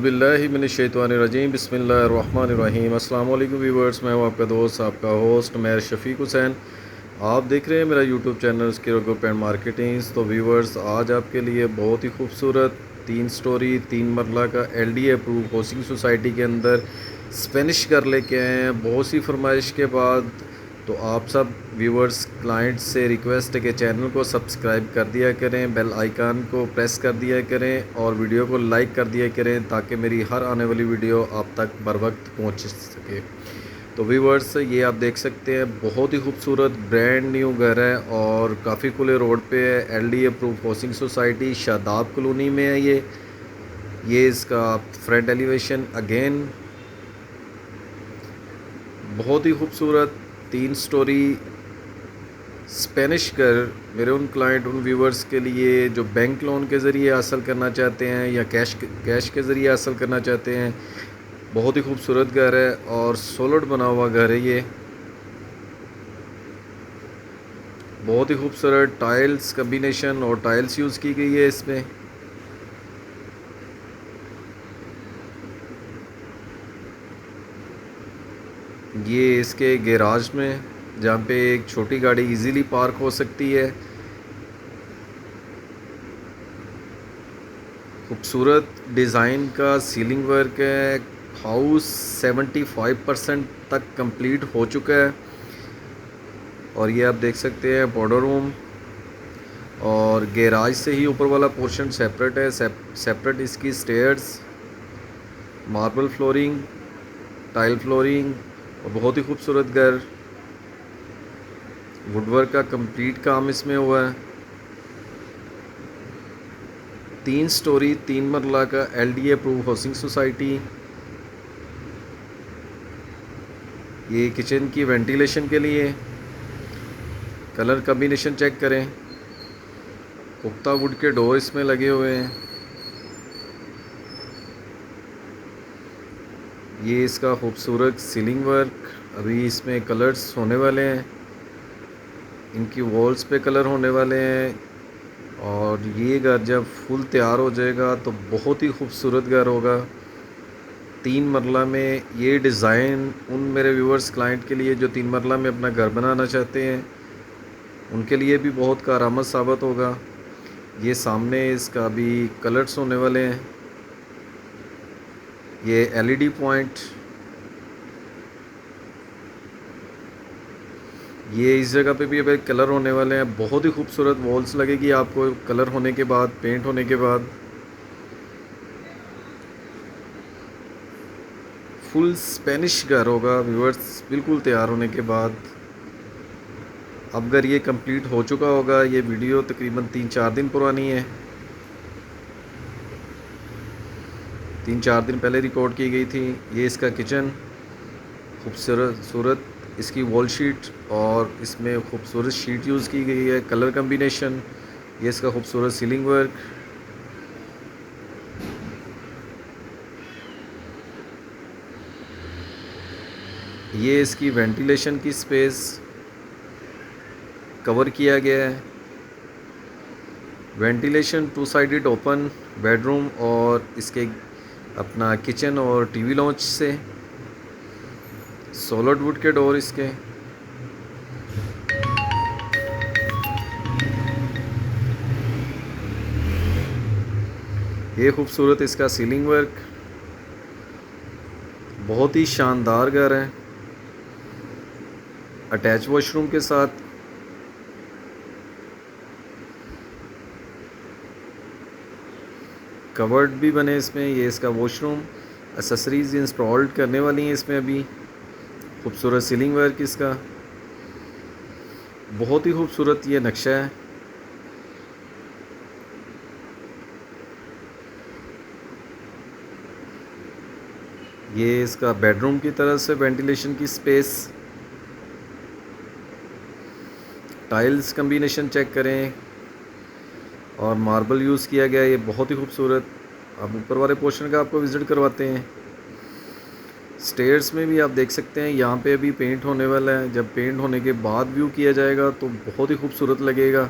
औज़ुबिल्लाहि मिनश्शैतानिर्रजीम बिस्मिल्लाहिर्रहमानिर्रहीम। अस्सलाम वालेकुम व्यूवर्स, मैं हूँ आपका दोस्त, आपका होस्ट मैं शफ़ीक हुसैन। आप देख रहे हैं मेरा YouTube channel skill group and marketings. तो व्यूवर्स, आज आपके लिए बहुत ही खूबसूरत 3 स्टोरी 3 मरला का LD अप्रूव हाउसिंग सोसाइटी के अंदर स्पेनिश घर लेके आए हैं बहुत सी फरमाइश के बाद। तो आप सब व्यूवर्स क्लाइंट्स से रिक्वेस्ट है कि चैनल को सब्सक्राइब कर दिया करें, बेल आइकन को प्रेस कर दिया करें और वीडियो को लाइक कर दिया करें ताकि मेरी हर आने वाली वीडियो आप तक बर वक्त पहुँच सके। तो व्यूवर्स, ये आप देख सकते हैं बहुत ही खूबसूरत ब्रांड न्यू घर है और काफ़ी खुले रोड पे है। LD approve housing society Shadab colony में है। ये इसका फ्रंट एलिवेशन अगेन बहुत ही खूबसूरत 3 स्टोरी स्पेनिश घर मेरे उन क्लाइंट उन व्यूवर्स के लिए जो बैंक लोन के ज़रिए हासिल करना चाहते हैं या कैश के ज़रिए हासिल करना चाहते हैं। बहुत ही खूबसूरत घर है और सोलर बना हुआ घर है। ये बहुत ही खूबसूरत टाइल्स कम्बिनेशन और टाइल्स यूज़ की गई है इसमें। ये इसके गैराज में जहाँ पे एक छोटी गाड़ी इजीली पार्क हो सकती है। खूबसूरत डिज़ाइन का सीलिंग वर्क है। हाउस 75% तक कंप्लीट हो चुका है और ये आप देख सकते हैं पाउडर रूम और गैराज से ही ऊपर वाला पोर्शन सेपरेट है। सेपरेट इसकी stairs, marble flooring, tile flooring और बहुत ही खूबसूरत घर। वुडवर्क का कंप्लीट काम इसमें हुआ है। 3 स्टोरी 3 मरला का LD अप्रूव हाउसिंग सोसाइटी। ये किचन की वेंटिलेशन के लिए कलर कॉम्बिनेशन चेक करें। पुख्ता वुड के डोर इसमें लगे हुए हैं। ये इसका खूबसूरत सीलिंग वर्क, अभी इसमें कलर्स होने वाले हैं, इनकी वॉल्स पे कलर होने वाले हैं और ये घर जब फुल तैयार हो जाएगा तो बहुत ही खूबसूरत घर होगा। 3 मरला में ये डिज़ाइन उन मेरे व्यूवर्स क्लाइंट के लिए जो 3 मरला में अपना घर बनाना चाहते हैं उनके लिए भी बहुत कारआमद साबित होगा। ये सामने इसका भी कलर्स होने वाले हैं। ये LED पॉइंट, ये इस जगह पे भी अब कलर होने वाले हैं। बहुत ही खूबसूरत वॉल्स लगेगी आपको कलर होने के बाद, पेंट होने के बाद। फुल स्पेनिश घर होगा व्यूअर्स बिल्कुल तैयार होने के बाद। अब अगर ये कंप्लीट हो चुका होगा, ये वीडियो तकरीबन 3-4 दिन पुरानी है, 3-4 दिन पहले रिकॉर्ड की गई थी। ये इसका किचन, खूबसूरत इसकी वॉल शीट और इसमें खूबसूरत शीट यूज़ की गई है, कलर कम्बिनेशन। ये इसका खूबसूरत सीलिंग वर्क। ये इसकी वेंटिलेशन की स्पेस कवर किया गया है। वेंटिलेशन 2 साइडेड ओपन बेडरूम और इसके अपना किचन और TV लॉन्च से। सॉलिड वुड के डोर इसके। ये खूबसूरत इसका सीलिंग वर्क, बहुत ही शानदार घर है अटैच वॉशरूम के साथ। कवर्ड भी बने इसमें। ये इसका वॉशरूम, एसेसरीज इंस्टॉल्ड करने वाली हैं इसमें अभी। खूबसूरत सीलिंग वर्क इसका, बहुत ही खूबसूरत ये नक्शा है। ये इसका बेडरूम की तरफ से वेंटिलेशन की स्पेस। टाइल्स कम्बिनेशन चेक करें और मार्बल यूज़ किया गया, ये बहुत ही खूबसूरत। अब ऊपर वाले पोर्शन का आपको विज़िट करवाते हैं। स्टेयर्स में भी आप देख सकते हैं यहाँ पे अभी पेंट होने वाला है। जब पेंट होने के बाद व्यू किया जाएगा तो बहुत ही खूबसूरत लगेगा।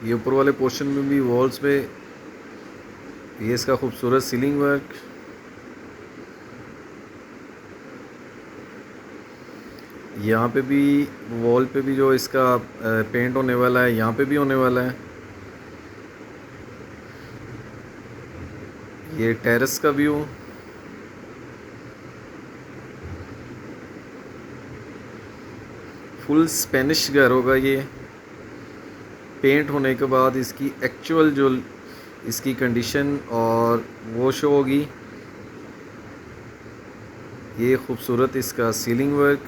ये ऊपर वाले पोर्शन में भी वॉल्स पे ये इसका खूबसूरत सीलिंग वर्क, यहाँ पे भी वॉल पे भी जो इसका पेंट होने वाला है, यहाँ पे भी होने वाला है। ये टेरेस का व्यू, फुल स्पेनिश घर होगा ये। पेंट होने के बाद इसकी एक्चुअल जो इसकी कंडीशन और वो शो होगी। ये खूबसूरत इसका सीलिंग वर्क,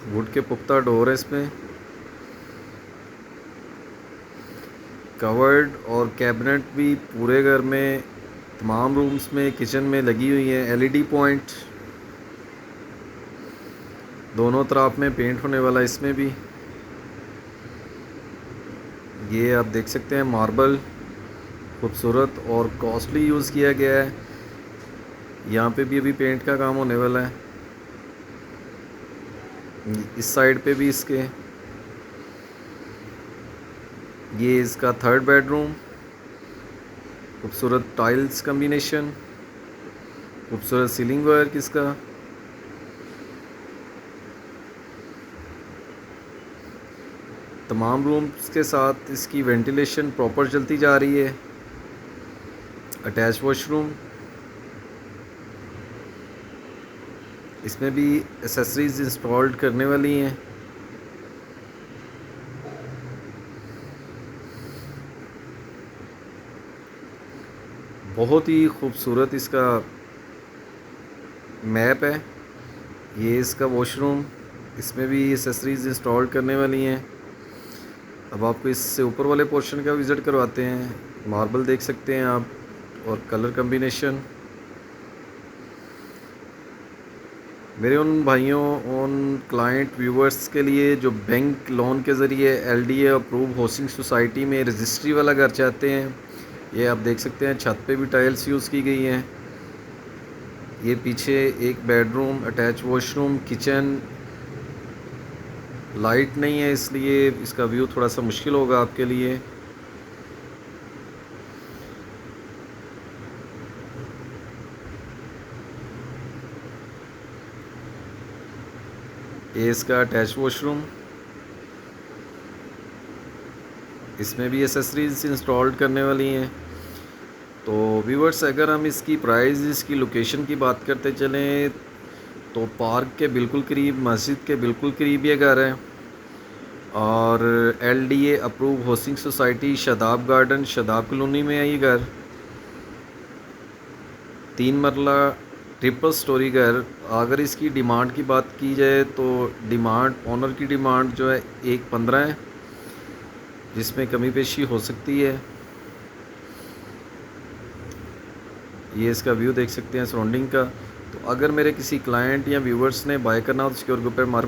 वुड के पुख्ता डोर है इसमें, कवर्ड और कैबिनेट भी पूरे घर में तमाम रूम्स में किचन में लगी हुई है। एलईडी पॉइंट दोनों तरफ में पेंट होने वाला है इसमें भी। ये आप देख सकते हैं मार्बल खूबसूरत और कॉस्टली यूज़ किया गया है। यहाँ पे भी अभी पेंट का काम होने वाला है। इस साइड पे भी इसके, ये इसका थर्ड बेडरूम, खूबसूरत टाइल्स कम्बिनेशन, खूबसूरत सीलिंग वर्क इसका। तमाम रूम्स के साथ इसकी वेंटिलेशन प्रॉपर चलती जा रही है। अटैच वॉशरूम, इसमें भी एसेसरीज इंस्टॉल्ड करने वाली हैं। बहुत ही खूबसूरत इसका मैप है। ये इसका वॉशरूम, इसमें भी एसेसरीज इंस्टॉल करने वाली हैं। अब आपको इससे ऊपर वाले पोर्शन का विज़िट करवाते हैं। मार्बल देख सकते हैं आप और कलर कम्बिनेशन। मेरे उन भाइयों, उन क्लाइंट व्यूवर्स के लिए जो बैंक लोन के ज़रिए एलडीए अप्रूव हाउसिंग सोसाइटी में रजिस्ट्री वाला घर चाहते हैं, ये आप देख सकते हैं छत पे भी टाइल्स यूज़ की गई हैं। ये पीछे एक bedroom, attach washroom, kitchen. Light नहीं है इसलिए इसका व्यू थोड़ा सा मुश्किल होगा आपके लिए। ये इसका अटैच वॉशरूम, इसमें भी एसेसरीज इंस्टॉल्ड करने वाली हैं। तो व्यूअर्स, अगर हम इसकी प्राइस, इसकी लोकेशन की बात करते चलें तो पार्क के बिल्कुल करीब, मस्जिद के बिल्कुल करीब ये घर है और LDA approve housing society Shadab garden, Shadab colony में है ये घर। 3 मरला ट्रिपल स्टोरी घर। अगर इसकी डिमांड की बात की जाए तो डिमांड, ओनर की डिमांड जो है 1.15 है, जिसमें कमी पेशी हो सकती है। ये इसका व्यू देख सकते हैं सराउंडिंग का। तो अगर मेरे किसी क्लाइंट या व्यूवर्स ने बाय करना हो तो सिक्योर ग्रुप पर हमारे